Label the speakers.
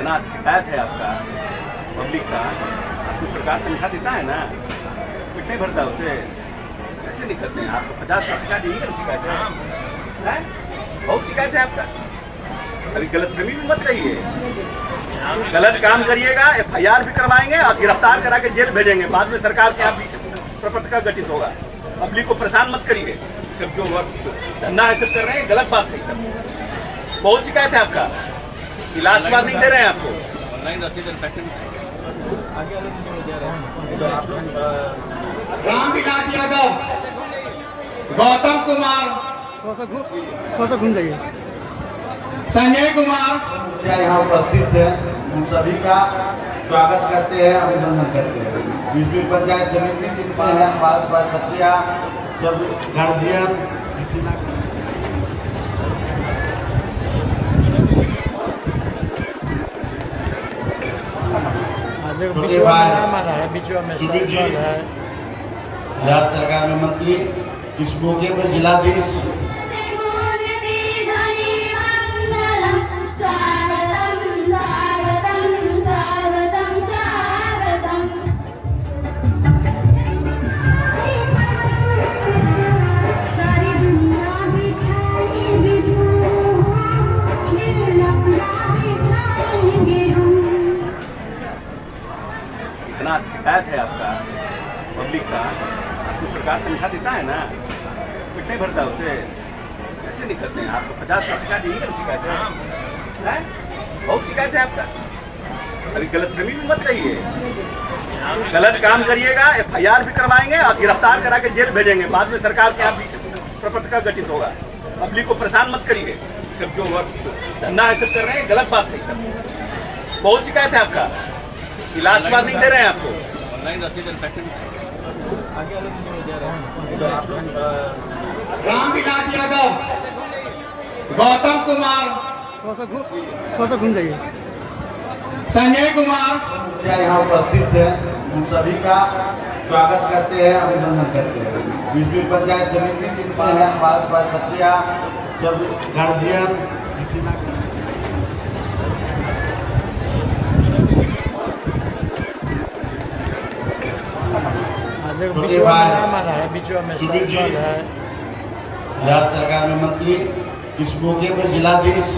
Speaker 1: इतना शिकायत है आपका पब्लिक का, आपको सरकार तनख्वाह देता है ना, फिर नहीं भरता उसे, ऐसे नहीं करते हैं। आपको 50 साल शिकायत यही कर शिकायत है, बहुत शिकायत है आपका। अभी गलतफहमी में मत रहिए, गलत काम करिएगा FIR भी करवाएंगे और गिरफ्तार करा के जेल भेजेंगे। बाद में सरकार के आप प्रपत्र का गठित होगा। पब्लिक को परेशान मत करिए, सब जो धंधा है सब कर रहे हैं, गलत बात है सब। बहुत शिकायत है आपका, लास्ट बार नहीं दे रहे हैं आपको।
Speaker 2: रामविलास यादव, गौतम कुमार,
Speaker 3: थोड़ा सा घूम जाइए।
Speaker 2: संजय कुमार
Speaker 4: क्या यहाँ उपस्थित है, उन सभी का स्वागत करते हैं, अभिनंदन करते हैं। बीसवीं पंचायत समिति की भारत भाजपा सब गार्जियन बिहार सरकार में मंत्री, इस मौके पर जिलाधीश
Speaker 1: इतना शिकायत है आपका पब्लिक का, आपको सरकार तनख्वाह देता है ना, फिर नहीं भरता उसे, ऐसे नहीं करते हैं। आपको 50 साल शिकायत यही कर शिकायत है, बहुत शिकायत है आपका। अभी गलतफहमी में मत रहिए, गलत काम करिएगा FIR भी करवाएंगे और गिरफ्तार करा के जेल भेजेंगे। बाद में सरकार के आप प्रपत्र का गठित होगा। पब्लिक को परेशान मत करिए, सब जो धंधा है सब कर रहे हैं, गलत बात है सब। बहुत शिकायत है आपका, लास्ट बार नहीं दे रहे हैं आपको।
Speaker 2: रामविलास यादव, गौतम कुमार,
Speaker 3: थोड़ा सा घूम जाइए।
Speaker 2: संजय कुमार
Speaker 4: क्या यहाँ उपस्थित है, उन सभी का स्वागत करते हैं, अभिनंदन करते हैं। बीसवीं पंचायत समिति की भारत भाजपा सब गार्जियन बिहार सरकार में मंत्री, इस मौके पर जिलाधीश